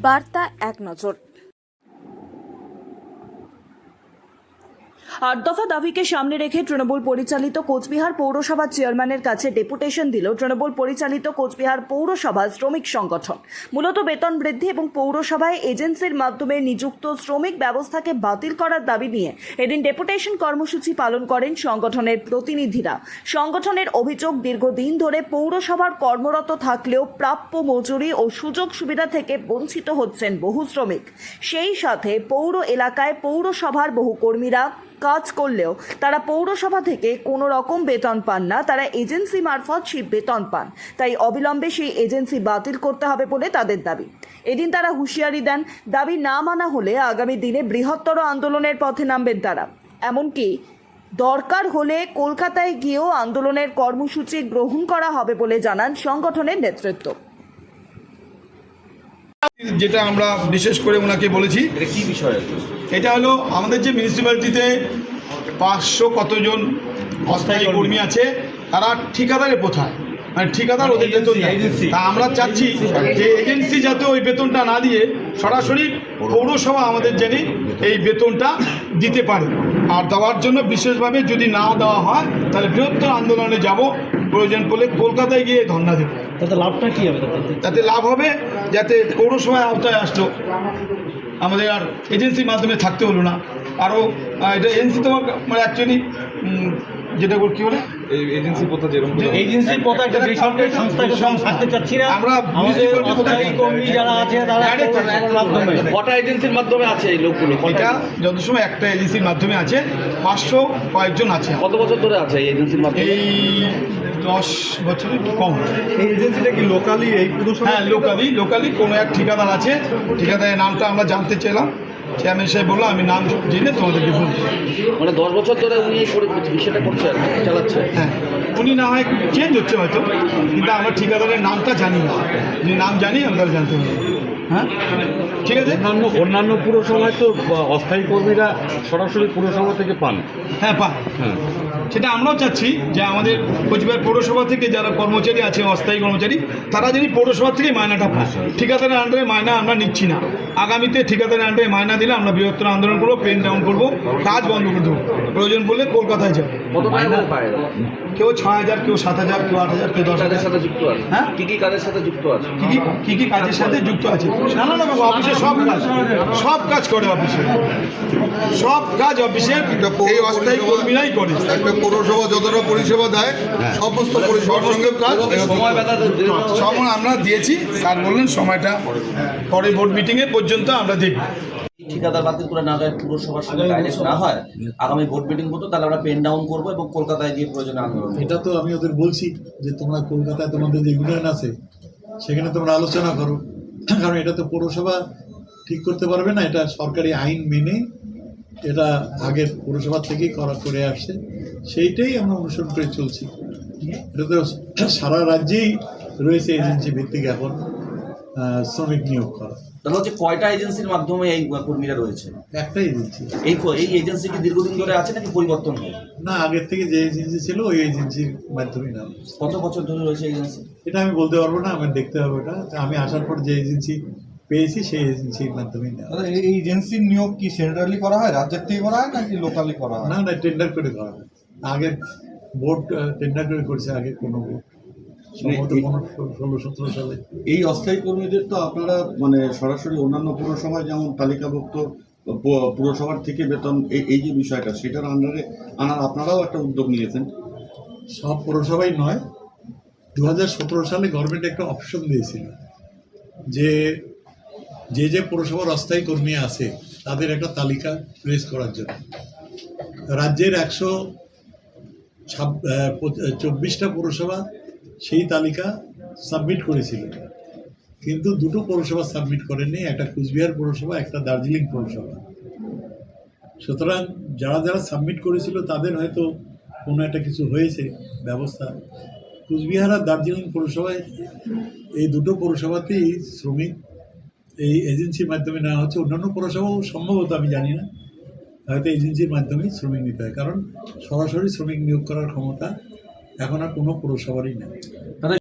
বার্তা এক নজর। 8 দফা দাবিকে সামনে রেখে তৃণমূল পরিচালিত কোচবিহার পৌরসভার চেয়ারম্যানের কাছে ডেপুটেশন দিল তৃণমূল পরিচালিত কোচবিহার পৌরসভা শ্রমিক সংগঠন। মূলত বেতন বৃদ্ধি এবং পৌরসভায় এজেন্সির মাধ্যমে নিযুক্ত শ্রমিক ব্যবস্থাকে বাতিল করার দাবি নিয়ে এদিন ডেপুটেশন কর্মসূচি পালন করেন সংগঠনের প্রতিনিধিরা। সংগঠনের অভিযোগ, দীর্ঘদিন ধরে পৌরসভার কর্মরত থাকলেও প্রাপ্য মজুরি ও সুযোগ সুবিধা থেকে বঞ্চিত হচ্ছেন বহু শ্রমিক। সেই সাথে পৌর এলাকায় পৌরসভার বহু কর্মীরা কাজ করলেও তারা পৌরসভা থেকে কোনো রকম বেতন পান না, তারা এজেন্সি মারফত সেই বেতন পান। তাই অবিলম্বে সেই এজেন্সি বাতিল করতে হবে বলে তাদের দাবি। এদিন তারা হুঁশিয়ারি দেন, দাবি না মানা হলে আগামী দিনে বৃহত্তর আন্দোলনের পথে নামবেন তারা। এমনকি দরকার হলে কলকাতায় গিয়েও আন্দোলনের কর্মসূচি গ্রহণ করা হবে বলে জানান সংগঠনের নেতৃত্ব। যেটা আমরা বিশেষ করে ওনাকে বলেছি, কি বিষয়? এটা হলো আমাদের যে মিউনিসিপ্যালিটিতে 500 কতজন অস্থায়ী কর্মী আছে, তারা ঠিকাদারে কোথায়, মানে ঠিকাদার ওদের বেতন দেয়। তা আমরা চাচ্ছি যে এজেন্সি যাতে ওই বেতনটা না দিয়ে সরাসরি পৌরসভা আমাদের জেনে এই বেতনটা দিতে পারে। আর দেওয়ার জন্য বিশেষভাবে যদি না দেওয়া হয় তাহলে বৃহত্তর আন্দোলনে যাব, প্রয়োজন পড়লে কলকাতায় গিয়ে ধর্ণা দেব। তাতে লাভটা কী হবে? তাতে লাভ হবে যাতে পৌরসভায় আওতায় আসলো, আমাদের আর এজেন্সির মাধ্যমে থাকতে হলো না। আরও এটা এজেন্সি তো মানে অ্যাকচুয়ালি যেটা কী বলে এজেন্সি প্রথা, যেরকম এজেন্সি প্রথা একটা বেসরকারি সংস্থাকে থাকতে চাচ্ছি না আমরা। কর্মী যারা আছে তারা মাধ্যমে কটা এজেন্সির মাধ্যমে আছে এই লোকগুলো? এটা যত সময় একটা এজেন্সির মাধ্যমে আছে, 500 কয়েকজন আছে। কত বছর ধরে আছে এই এজেন্সির মাধ্যমে? এই 10 বছরের একটু কম। এই এজেন্সিটা কি লোকালি এই পুরসভা? হ্যাঁ, লোকালি কোনো এক ঠিকাদার আছে। ঠিকাদারের নামটা আমরা জানতে চাইলাম, চেয়ারম্যান সাহেব বললো আমি নাম জেনে তোমাদেরকে বলবো। মানে 10 বছর ধরে উনি এই বিষয়টা করছে, চালাচ্ছে। হ্যাঁ, উনি না হয় চেঞ্জ হচ্ছে হয়তো, কিন্তু আমরা ঠিকাদারের নামটা জানি না। যদি নাম জানি আমরা জানতে পারবো। হ্যাঁ, ঠিক আছে। অন্যান্য পুরসভায় তো অস্থায়ী কর্মীরা সরাসরি পুরসভা থেকে পান। হ্যাঁ, হ্যাঁ, সেটা আমরাও চাচ্ছি যে আমাদের কোচবিহার পৌরসভা থেকে যারা কর্মচারী আছে, অস্থায়ী কর্মচারী, তারা যদি পৌরসভা থেকে মায়নাটা পায়। ঠিকাদারের আন্ডারে মায়না আমরা নিচ্ছি না। আগামীতে ঠিকাদারের আন্ডারে মায়না দিলে আমরা বৃহত্তর আন্দোলন করবো, পেন ডাউন করবো, কাজ বন্ধ করে দেবো। প্রয়োজন পড়লে কলকাতায় যাবো। কত মায়না পায়? কেউ 6000, কেউ 7000, কেউ 8000, কেউ 10,000 সাথে যুক্ত আছে। হ্যাঁ, কি কাজের সাথে যুক্ত আছে? কি কাজের সাথে যুক্ত আছে? নানা রকম অফিসে সব কাজ করে। অফিসে সব কাজ অফিসের এই অস্থায়ী কর্মীরাই করে। একটা পৌরসভা যতটা পরিষেবা দেয় সমস্ত পরিষেবার সঙ্গে কাজ সময় আমরা দিয়েছি। স্যার বললেন সময়টা পরে বোর্ড মিটিংয়ে পর্যন্ত আমরা দেখব। ঠিকাদার বাতিল করে না যায়, পুরসভার সঙ্গে ডাইরেক্ট না হয়, আগামী বোর্ড মিটিং করতো, তাহলে আমরা পেন ডাউন করবো এবং কলকাতায় গিয়ে প্রয়োজনে আন্দোলন। এটা তো আমি ওদের বলছি যে তোমরা কলকাতায় তোমাদের যে ইউনিয়ন আছে সেখানে তোমরা আলোচনা করো, কারণ এটা তো পৌরসভা ঠিক করতে পারবে না। এটা সরকারি আইন মেনে এটা আগের পৌরসভা থেকেই করে আসছে, সেইটাই আমরা অনুসরণ করে চলছি। এটা তো সারা রাজ্যেই রয়েছে এজেন্সি ভিত্তিক এখন শ্রমিক নিয়োগ করা। তাহলে হচ্ছে কয়টা এজেন্সির মাধ্যমে এই কর্মীরা রয়েছে? একটাই এজেন্সি। এই এজেন্সি কি দীর্ঘদিন ধরে আছে নাকি পরিবর্তন হয়? না, আগের থেকে যে এজেন্সি ছিল ওই এজেন্সির মাধ্যমেই নাম। কত বছর ধরে রয়েছে এজেন্সি? এটা আমি বলতে পারবো না, আমার দেখতে হবে। ওটা আমি আসার পর যে এজেন্সি পেয়েছি সেই এজেন্সির মাধ্যমেই নেওয়া। এই এজেন্সির নিয়োগ কি সেন্ট্রালি করা হয়, রাজ্যের থেকে করা হয় নাকি লোকালি করা হয়? না, টেন্ডার করে করা হয়। আগের বোর্ড টেন্ডার করে করেছে, আগে কোনো বোর্ড সম্ভবত 16-17 সালে। এই অস্থায়ী কর্মীদের তো আপনারা মানে সরাসরি অন্যান্য পুরসভায় যেমন তালিকাভুক্ত পুরসভার থেকে বেতন, এই যে বিষয়টা সেটার আন্ডারে আনার আপনারাও একটা উদ্যোগ নিয়েছেন। সব পুরসভাই নয়, 2017 সালে গভর্নমেন্ট একটা অপশন দিয়েছিল যে পুরসভার অস্থায়ী কর্মী আছে তাদের একটা তালিকা প্রেস করার জন্য। রাজ্যের 124টা পুরসভা সেই তালিকা সাবমিট করেছিল, কিন্তু দুটো পৌরসভা সাবমিট করেনি, একটা কুচবিহার পৌরসভা, একটা দার্জিলিং পৌরসভা। সুতরাং যারা সাবমিট করেছিল তাদের হয়তো কোনো একটা কিছু হয়েছে ব্যবস্থা। কুচবিহার আর দার্জিলিং পৌরসভায়, এই দুটো পৌরসভাতেই শ্রমিক এই এজেন্সির মাধ্যমে নেওয়া হচ্ছে। অন্যান্য পৌরসভাও সম্ভবত আমি জানি না, হয়তো এজেন্সির মাধ্যমেই শ্রমিক নিতে হয়, কারণ সরাসরি শ্রমিক নিয়োগ করার ক্ষমতা এখন আর কোনো পৌরসভারই নেই।